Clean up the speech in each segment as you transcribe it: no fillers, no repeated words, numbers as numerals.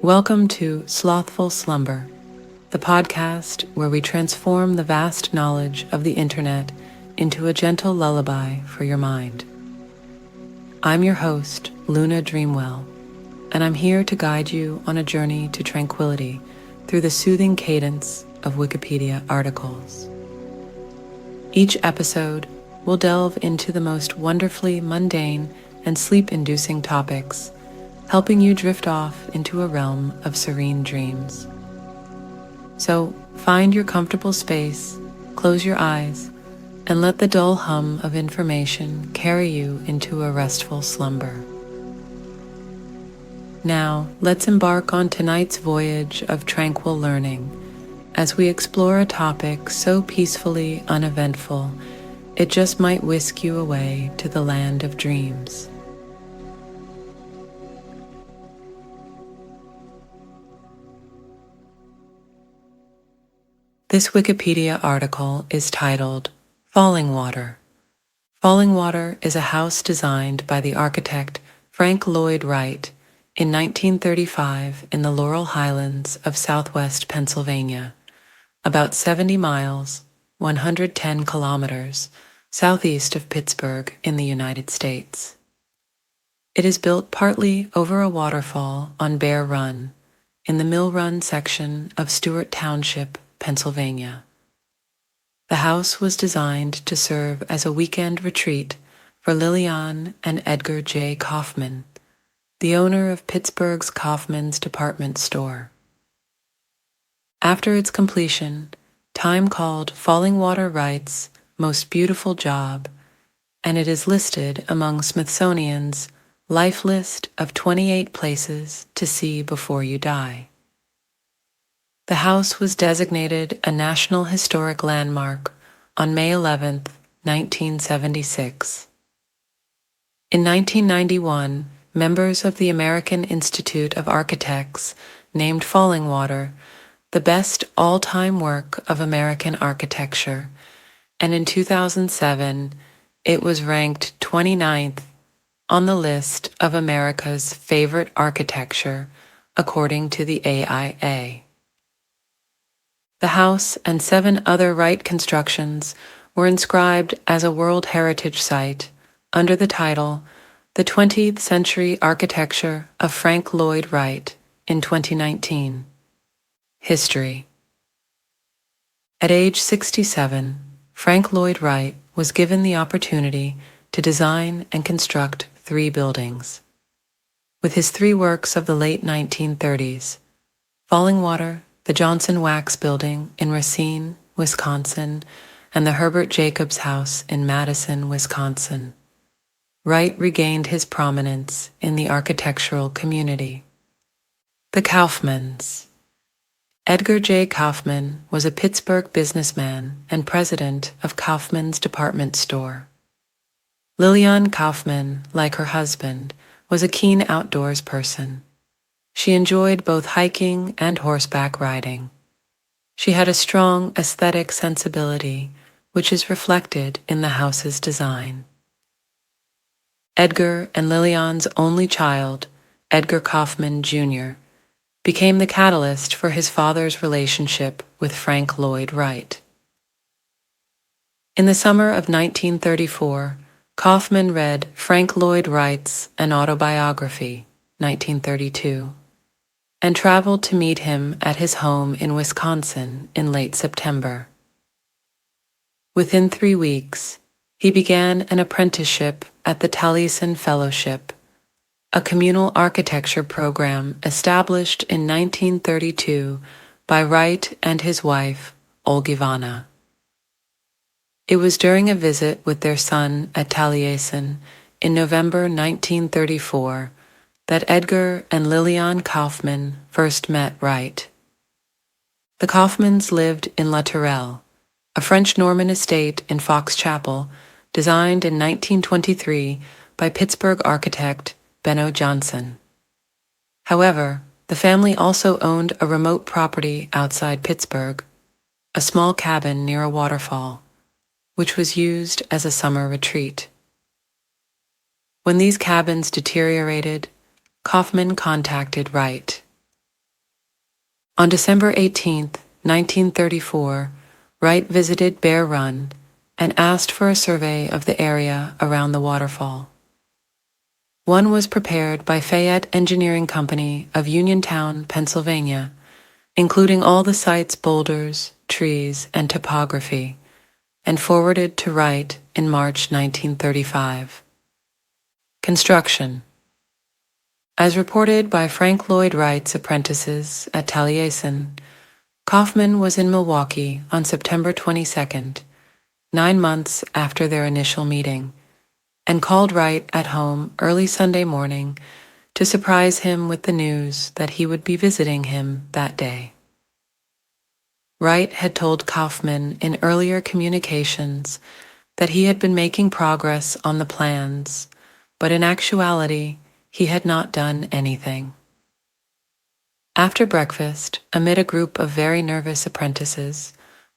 Welcome to Slothful Slumber, the podcast where we transform the vast knowledge of the internet into a gentle lullaby for your mind. I'm your host, Luna Dreamwell, and I'm here to guide you on a journey to tranquility through the soothing cadence of Wikipedia articles. Each episode will delve into the most wonderfully mundane and sleep-inducing topics, helping you drift off into a realm of serene dreams. So find your comfortable space, close your eyes, and let the dull hum of information carry you into a restful slumber. Now, let's embark on tonight's voyage of tranquil learning as we explore a topic so peacefully uneventful, it just might whisk you away to the land of dreams. This Wikipedia article is titled Fallingwater. Fallingwater is a house designed by the architect Frank Lloyd Wright in 1935 in the Laurel Highlands of southwest Pennsylvania, about 70 miles, 110 kilometers, southeast of Pittsburgh in the United States. It is built partly over a waterfall on Bear Run, in the Mill Run section of Stewart Township, Pennsylvania. The house was designed to serve as a weekend retreat for Lillian and Edgar J. Kaufman, the owner of Pittsburgh's Kaufman's department store. After its completion, Time called Fallingwater Wright's most beautiful job, and it is listed among Smithsonian's Life List of 28 places to see before you die. The house was designated a National Historic Landmark on May 11, 1976. In 1991, members of the American Institute of Architects named Fallingwater the best all-time work of American architecture, and in 2007, it was ranked 29th on the list of America's favorite architecture, according to the AIA. The house and 7 other Wright constructions were inscribed as a World Heritage Site under the title The 20th Century Architecture of Frank Lloyd Wright in 2019. History. At age 67, Frank Lloyd Wright was given the opportunity to design and construct 3 buildings. With his 3 works of the late 1930s, Fallingwater, the Johnson Wax Building in Racine, Wisconsin, and the Herbert Jacobs House in Madison, Wisconsin, Wright regained his prominence in the architectural community. The Kaufmans. Edgar J. Kaufman was a Pittsburgh businessman and president of Kaufman's department store. Lillian Kaufman, like her husband, was a keen outdoors person. She enjoyed both hiking and horseback riding. She had a strong aesthetic sensibility, which is reflected in the house's design. Edgar and Lillian's only child, Edgar Kaufman Jr., became the catalyst for his father's relationship with Frank Lloyd Wright. In the summer of 1934, Kaufman read Frank Lloyd Wright's An Autobiography, 1932, and traveled to meet him at his home in Wisconsin in late September. Within 3 weeks, he began an apprenticeship at the Taliesin Fellowship, a communal architecture program established in 1932 by Wright and his wife, Olgivana. It was during a visit with their son at Taliesin in November 1934 that Edgar and Lillian Kaufman first met Wright. The Kaufmans lived in La Tourelle, a French Norman estate in Fox Chapel, designed in 1923 by Pittsburgh architect Benno Johnson. However, the family also owned a remote property outside Pittsburgh, a small cabin near a waterfall, which was used as a summer retreat. When these cabins deteriorated, Kaufman contacted Wright. On December 18, 1934, Wright visited Bear Run and asked for a survey of the area around the waterfall. One was prepared by Fayette Engineering Company of Uniontown, Pennsylvania, including all the site's boulders, trees, and topography, and forwarded to Wright in March 1935. Construction. As reported by Frank Lloyd Wright's apprentices at Taliesin, Kaufman was in Milwaukee on September 22nd, 9 months after their initial meeting, and called Wright at home early Sunday morning to surprise him with the news that he would be visiting him that day. Wright had told Kaufman in earlier communications that he had been making progress on the plans, but in actuality, he had not done anything. After breakfast, amid a group of very nervous apprentices,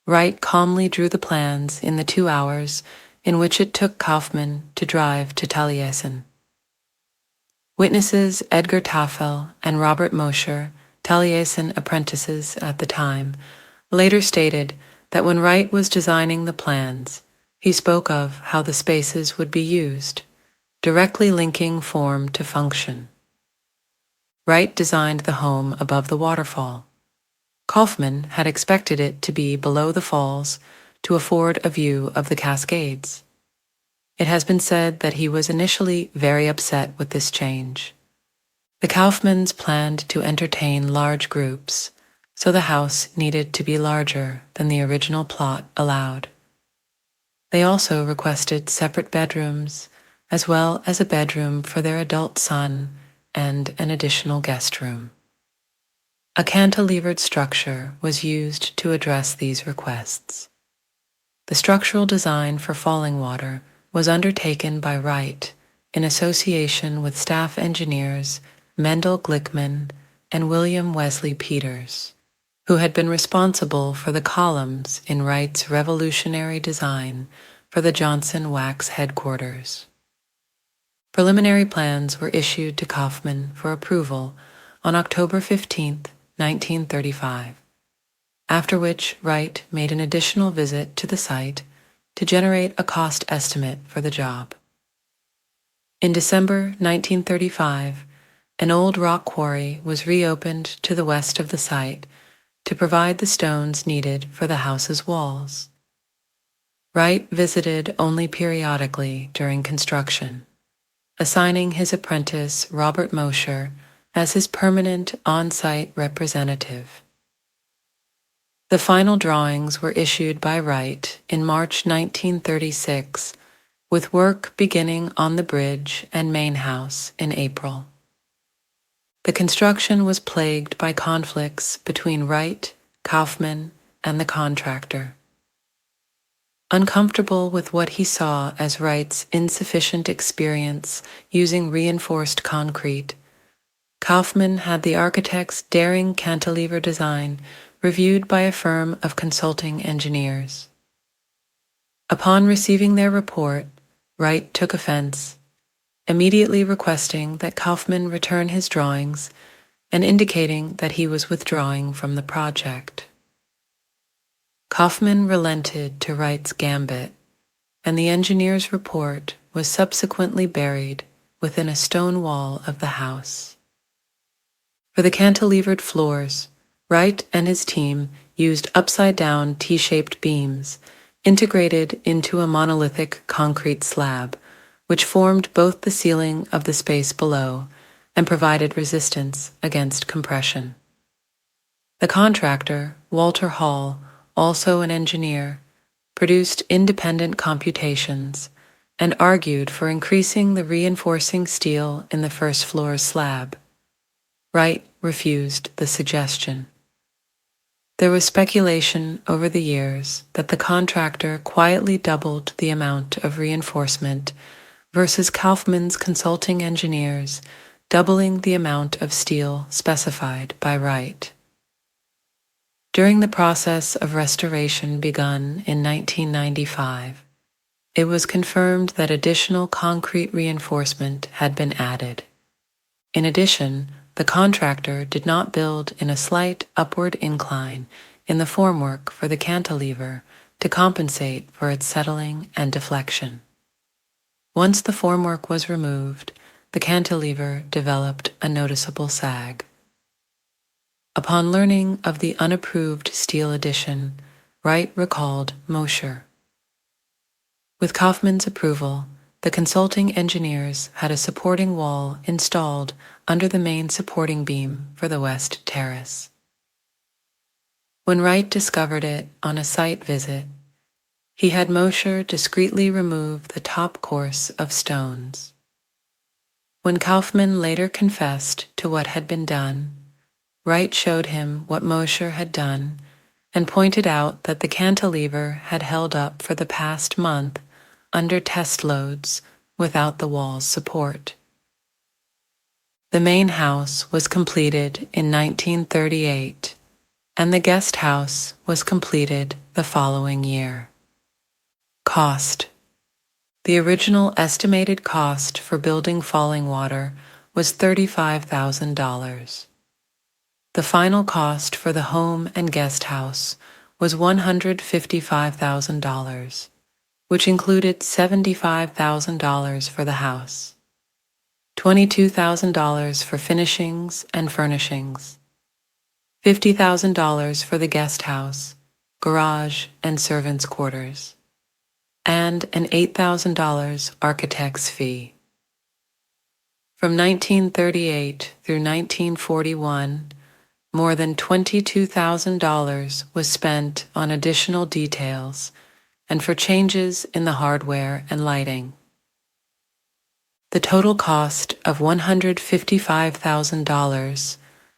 Wright calmly drew the plans in the 2 hours in which it took Kaufman to drive to Taliesin. Witnesses Edgar Tafel and Robert Mosher, Taliesin apprentices at the time, later stated that when Wright was designing the plans, he spoke of how the spaces would be used, directly linking form to function. Wright designed the home above the waterfall. Kaufman had expected it to be below the falls to afford a view of the Cascades. It has been said that he was initially very upset with this change. The Kaufmans planned to entertain large groups, so the house needed to be larger than the original plot allowed. They also requested separate bedrooms, as well as a bedroom for their adult son and an additional guest room. A cantilevered structure was used to address these requests. The structural design for Fallingwater was undertaken by Wright in association with staff engineers Mendel Glickman and William Wesley Peters, who had been responsible for the columns in Wright's revolutionary design for the Johnson Wax headquarters. Preliminary plans were issued to Kaufman for approval on October 15, 1935, after which Wright made an additional visit to the site to generate a cost estimate for the job. In December 1935, an old rock quarry was reopened to the west of the site to provide the stones needed for the house's walls. Wright visited only periodically during construction, assigning his apprentice Robert Mosher as his permanent on-site representative. The final drawings were issued by Wright in March 1936, with work beginning on the bridge and main house in April. The construction was plagued by conflicts between Wright, Kaufman, and the contractor. Uncomfortable with what he saw as Wright's insufficient experience using reinforced concrete, Kaufman had the architect's daring cantilever design reviewed by a firm of consulting engineers. Upon receiving their report, Wright took offense, immediately requesting that Kaufman return his drawings and indicating that he was withdrawing from the project. Kaufman relented to Wright's gambit, and the engineer's report was subsequently buried within a stone wall of the house. For the cantilevered floors, Wright and his team used upside-down T-shaped beams integrated into a monolithic concrete slab, which formed both the ceiling of the space below and provided resistance against compression. The contractor, Walter Hall, also an engineer, produced independent computations and argued for increasing the reinforcing steel in the first floor's slab. Wright refused the suggestion. There was speculation over the years that the contractor quietly doubled the amount of reinforcement versus Kaufman's consulting engineers doubling the amount of steel specified by Wright. During the process of restoration begun in 1995, it was confirmed that additional concrete reinforcement had been added. In addition, the contractor did not build in a slight upward incline in the formwork for the cantilever to compensate for its settling and deflection. Once the formwork was removed, the cantilever developed a noticeable sag. Upon learning of the unapproved steel addition, Wright recalled Mosher. With Kaufman's approval, the consulting engineers had a supporting wall installed under the main supporting beam for the west terrace. When Wright discovered it on a site visit, he had Mosher discreetly remove the top course of stones. When Kaufman later confessed to what had been done, Wright showed him what Mosher had done and pointed out that the cantilever had held up for the past month under test loads without the wall's support. The main house was completed in 1938, and the guest house was completed the following year. Cost. The original estimated cost for building Fallingwater was $35,000. The final cost for the home and guest house was $155,000, which included $75,000 for the house, $22,000 for finishings and furnishings, $50,000 for the guest house, garage, and servants' quarters, and an $8,000 architect's fee. From 1938 through 1941, more than $22,000 was spent on additional details and for changes in the hardware and lighting. The total cost of $155,000,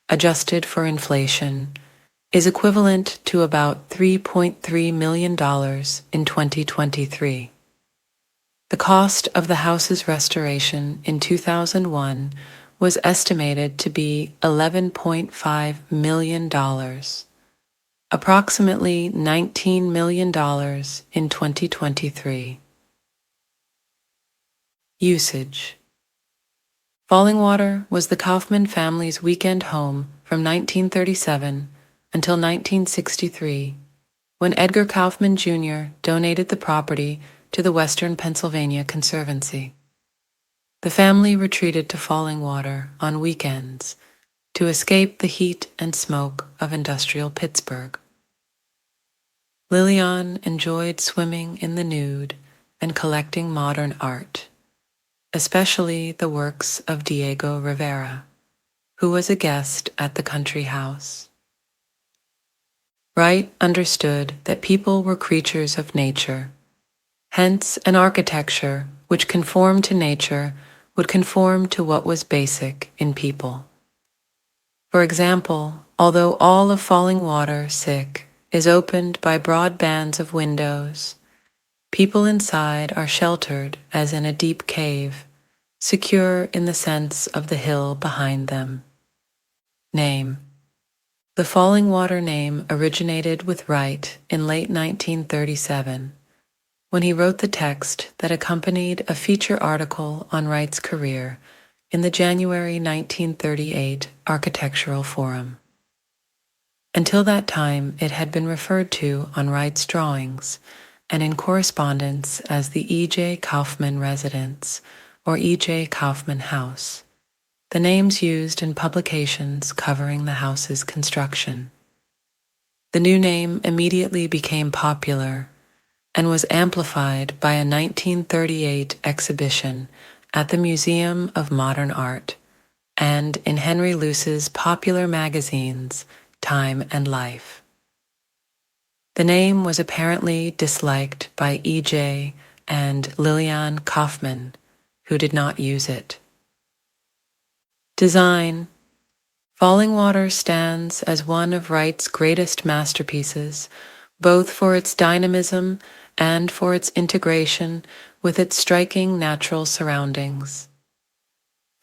adjusted for inflation, is equivalent to about $3.3 million in 2023. The cost of the house's restoration in 2001 was estimated to be $11.5 million, approximately $19 million in 2023. Usage. Fallingwater was the Kaufman family's weekend home from 1937 until 1963, when Edgar Kaufman Jr. donated the property to the Western Pennsylvania Conservancy. The family retreated to Fallingwater on weekends to escape the heat and smoke of industrial Pittsburgh. Lillian enjoyed swimming in the nude and collecting modern art, especially the works of Diego Rivera, who was a guest at the country house. Wright understood that people were creatures of nature, hence an architecture which conformed to nature would conform to what was basic in people. For example, although all of Fallingwater is opened by broad bands of windows, people inside are sheltered as in a deep cave, secure in the sense of the hill behind them. Name. The Fallingwater name originated with Wright in late 1937, when he wrote the text that accompanied a feature article on Wright's career in the January 1938 Architectural Forum. Until that time, it had been referred to on Wright's drawings and in correspondence as the E.J. Kaufman Residence or E.J. Kaufman House, the names used in publications covering the house's construction. The new name immediately became popular and was amplified by a 1938 exhibition at the Museum of Modern Art and in Henry Luce's popular magazines Time and Life. The name was apparently disliked by E.J. and Lillian Kaufman, who did not use it. Design. Fallingwater stands as one of Wright's greatest masterpieces, both for its dynamism and for its integration with its striking natural surroundings.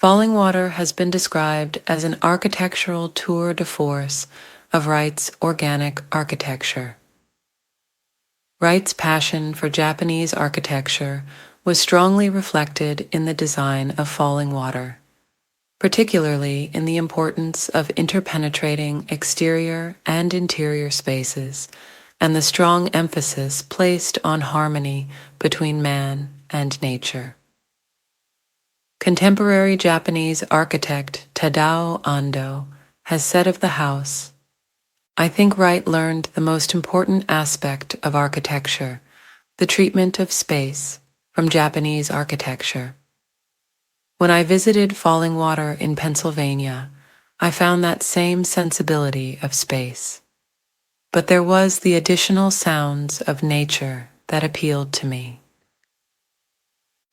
Fallingwater has been described as an architectural tour de force of Wright's organic architecture. Wright's passion for Japanese architecture was strongly reflected in the design of Fallingwater, particularly in the importance of interpenetrating exterior and interior spaces and the strong emphasis placed on harmony between man and nature. Contemporary Japanese architect Tadao Ando has said of the house, "I think Wright learned the most important aspect of architecture, the treatment of space, from Japanese architecture. When I visited Fallingwater in Pennsylvania, I found that same sensibility of space. But there was the additional sounds of nature that appealed to me."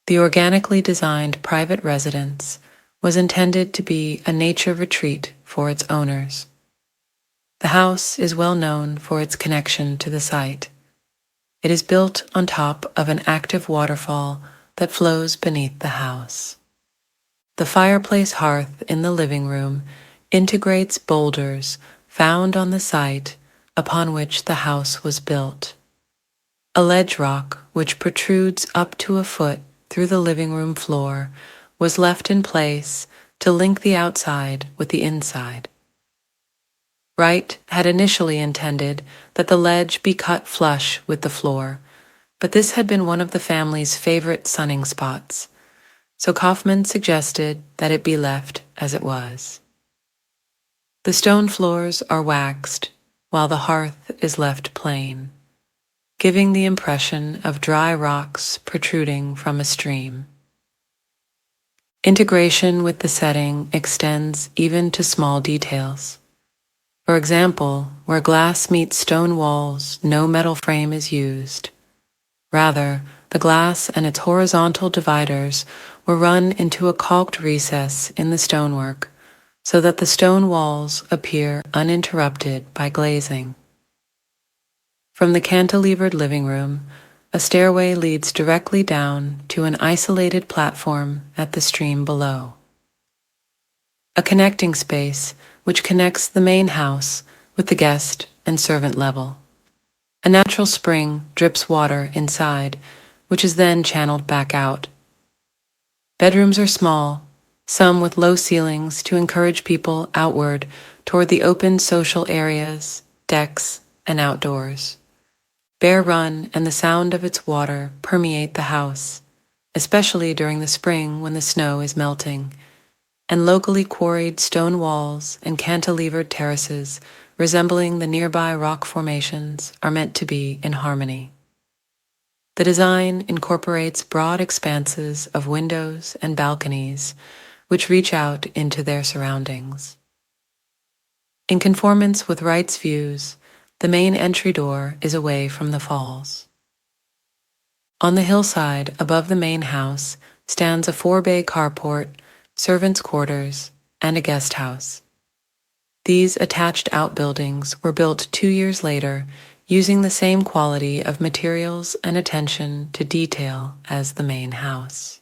The organically designed private residence was intended to be a nature retreat for its owners. The house is well known for its connection to the site. It is built on top of an active waterfall that flows beneath the house. The fireplace hearth in the living room integrates boulders found on the site upon which the house was built. A ledge rock, which protrudes up to a foot through the living room floor, was left in place to link the outside with the inside. Wright had initially intended that the ledge be cut flush with the floor, but this had been one of the family's favorite sunning spots, so Kaufman suggested that it be left as it was. The stone floors are waxed, while the hearth is left plain, giving the impression of dry rocks protruding from a stream. Integration with the setting extends even to small details. For example, where glass meets stone walls, no metal frame is used. Rather, the glass and its horizontal dividers were run into a caulked recess in the stonework so that the stone walls appear uninterrupted by glazing. From the cantilevered living room, a stairway leads directly down to an isolated platform at the stream below. A connecting space which connects the main house with the guest and servant level. A natural spring drips water inside, which is then channeled back out. Bedrooms are small, some with low ceilings to encourage people outward toward the open social areas, decks, and outdoors. Bear Run and the sound of its water permeate the house, especially during the spring when the snow is melting, and locally quarried stone walls and cantilevered terraces resembling the nearby rock formations are meant to be in harmony. The design incorporates broad expanses of windows and balconies which reach out into their surroundings. In conformance with Wright's views, the main entry door is away from the falls. On the hillside above the main house stands a 4-bay carport, servants' quarters, and a guest house. These attached outbuildings were built 2 years later using the same quality of materials and attention to detail as the main house.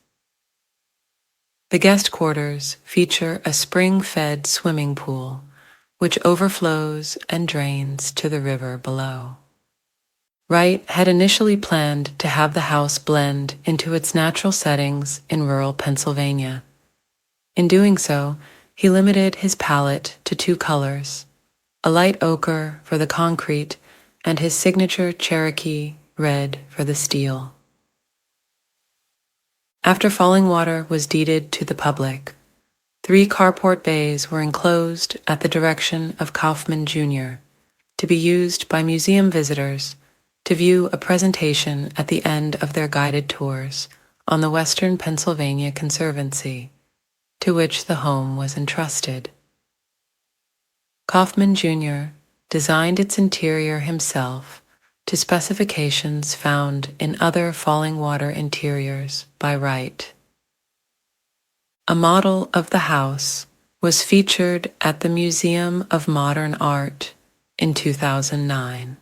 The guest quarters feature a spring-fed swimming pool, which overflows and drains to the river below. Wright had initially planned to have the house blend into its natural settings in rural Pennsylvania. In doing so, he limited his palette to 2 colors, a light ochre for the concrete and his signature Cherokee red for the steel. After Fallingwater was deeded to the public, 3 carport bays were enclosed at the direction of Kaufman Jr. to be used by museum visitors to view a presentation at the end of their guided tours on the Western Pennsylvania Conservancy, to which the home was entrusted. Kaufman Jr. designed its interior himself to specifications found in other Fallingwater interiors by Wright. A model of the house was featured at the Museum of Modern Art in 2009.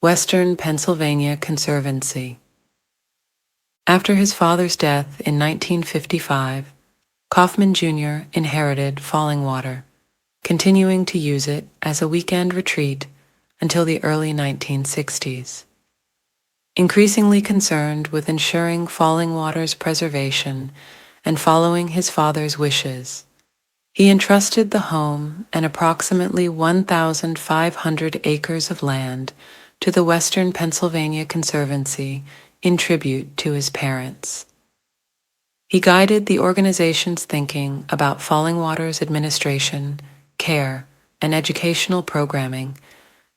Western Pennsylvania Conservancy. After his father's death in 1955, Kaufman Jr. inherited Fallingwater, continuing to use it as a weekend retreat until the early 1960s. Increasingly concerned with ensuring Fallingwater's preservation and following his father's wishes. He entrusted the home and approximately 1,500 acres of land to the Western Pennsylvania Conservancy in tribute to his parents. He guided the organization's thinking about Fallingwater's administration, care, and educational programming,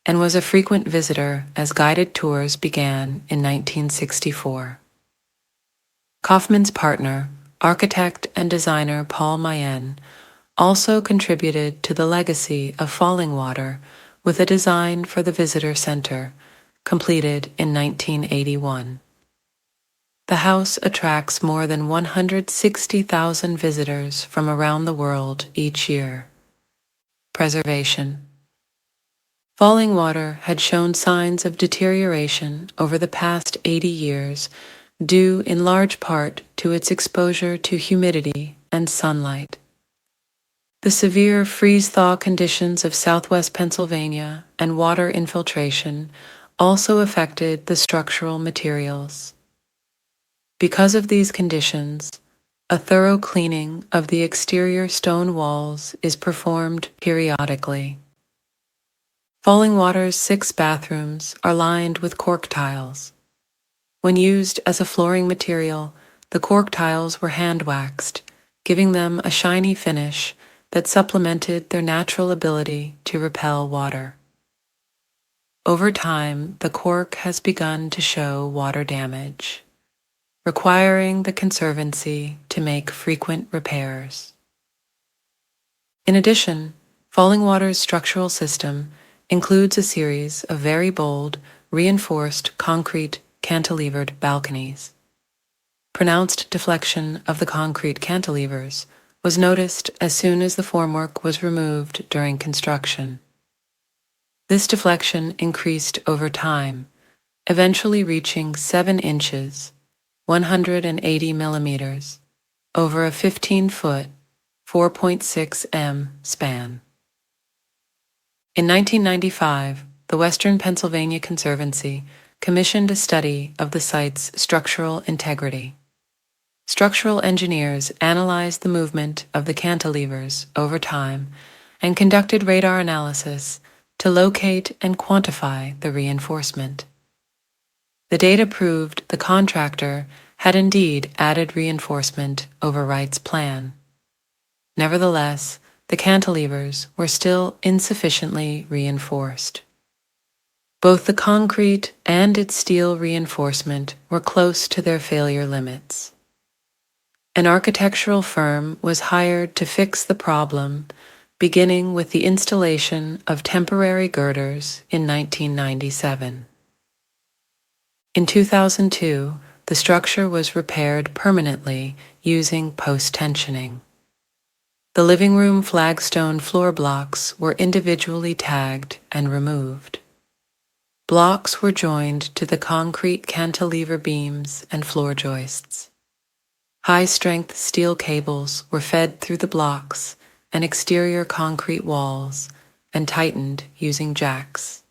and was a frequent visitor as guided tours began in 1964. Kaufman's partner, architect and designer Paul Mayen, also contributed to the legacy of Fallingwater with a design for the visitor center, completed in 1981. The house attracts more than 160,000 visitors from around the world each year. Preservation. Fallingwater had shown signs of deterioration over the past 80 years, due in large part to its exposure to humidity and sunlight. The severe freeze-thaw conditions of southwest Pennsylvania and water infiltration also affected the structural materials. Because of these conditions, a thorough cleaning of the exterior stone walls is performed periodically. Fallingwater's 6 bathrooms are lined with cork tiles. When used as a flooring material, the cork tiles were hand-waxed, giving them a shiny finish that supplemented their natural ability to repel water. Over time, the cork has begun to show water damage, requiring the Conservancy to make frequent repairs. In addition, Fallingwater's structural system includes a series of very bold, reinforced concrete cantilevered balconies. Pronounced deflection of the concrete cantilevers was noticed as soon as the formwork was removed during construction. This deflection increased over time, eventually reaching 7 inches, 180 millimeters, over a 15-foot, 4.6 m span. In 1995, the Western Pennsylvania Conservancy commissioned a study of the site's structural integrity. Structural engineers analyzed the movement of the cantilevers over time and conducted radar analysis to locate and quantify the reinforcement. The data proved the contractor had indeed added reinforcement over Wright's plan. Nevertheless, the cantilevers were still insufficiently reinforced. Both the concrete and its steel reinforcement were close to their failure limits. An architectural firm was hired to fix the problem, beginning with the installation of temporary girders in 1997. In 2002, the structure was repaired permanently using post-tensioning. The living room flagstone floor blocks were individually tagged and removed. Blocks were joined to the concrete cantilever beams and floor joists. High-strength steel cables were fed through the blocks and exterior concrete walls and tightened using jacks.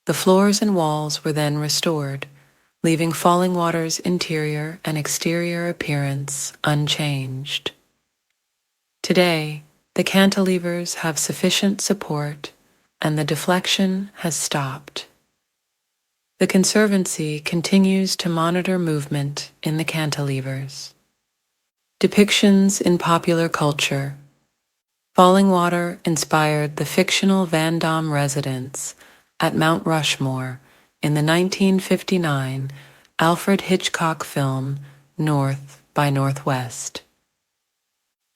The floors and walls were then restored, leaving Fallingwater's interior and exterior appearance unchanged. Today, the cantilevers have sufficient support and the deflection has stopped. The Conservancy continues to monitor movement in the cantilevers. Depictions in popular culture. Fallingwater inspired the fictional Van Dam residence at Mount Rushmore in the 1959 Alfred Hitchcock film North by Northwest.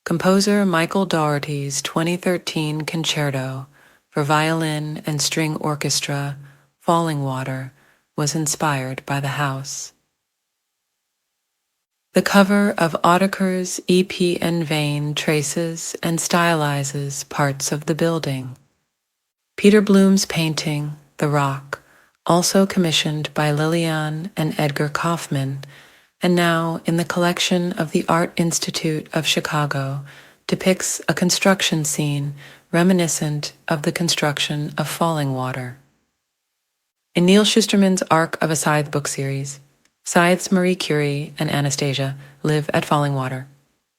Composer Michael Daugherty's 2013 concerto for violin and string orchestra, Fallingwater, was inspired by the house. The cover of Autechre's E.P. and Vane traces and stylizes parts of the building. Peter Bloom's painting, The Rock, also commissioned by Lillian and Edgar Kaufman, and now in the collection of the Art Institute of Chicago, depicts a construction scene reminiscent of the construction of Fallingwater. In Neil Schusterman's Arc of a Scythe book series, Scythe's Marie Curie and Anastasia live at Fallingwater,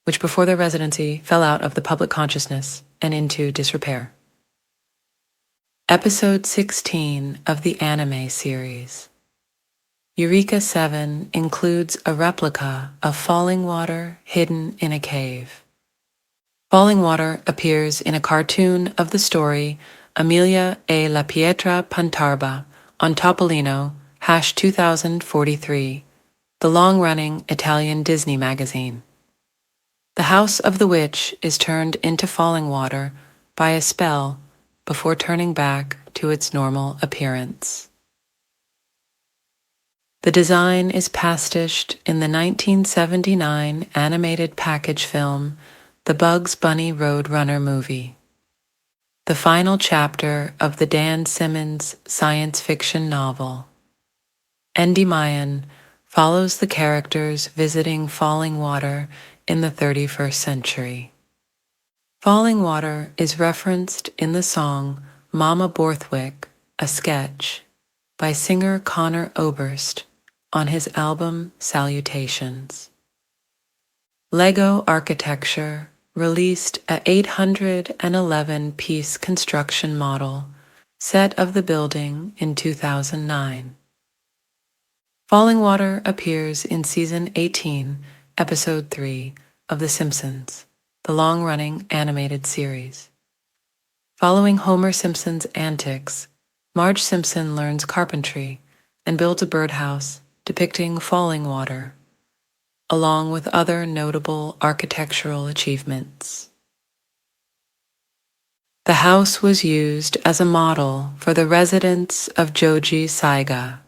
which before their residency fell out of the public consciousness and into disrepair. Episode 16 of the anime series. Eureka 7 includes a replica of Fallingwater hidden in a cave. Fallingwater appears in a cartoon of the story Amelia e la Pietra Pantarba on Topolino, #2043, the long-running Italian Disney magazine. The House of the Witch is turned into Fallingwater by a spell before turning back to its normal appearance. The design is pastiched in the 1979 animated package film The Bugs Bunny Roadrunner movie, the final chapter of the Dan Simmons science fiction novel. Endymion follows the characters visiting Fallingwater in the 31st century. Fallingwater is referenced in the song Mama Borthwick, a Sketch, by singer Conor Oberst on his album Salutations. Lego Architecture released a 811-piece construction model set of the building in 2009. Fallingwater appears in Season 18, Episode 3 of The Simpsons, the long-running animated series. Following Homer Simpson's antics, Marge Simpson learns carpentry and builds a birdhouse depicting Fallingwater, along with other notable architectural achievements. The house was used as a model for the residence of Joji Saiga,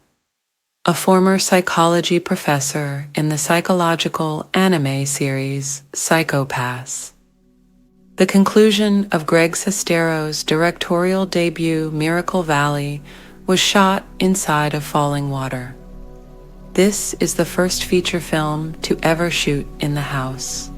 a former psychology professor in the psychological anime series Psycho Pass. The conclusion of Greg Sestero's directorial debut Miracle Valley was shot inside of Fallingwater. This is the first feature film to ever shoot in the house.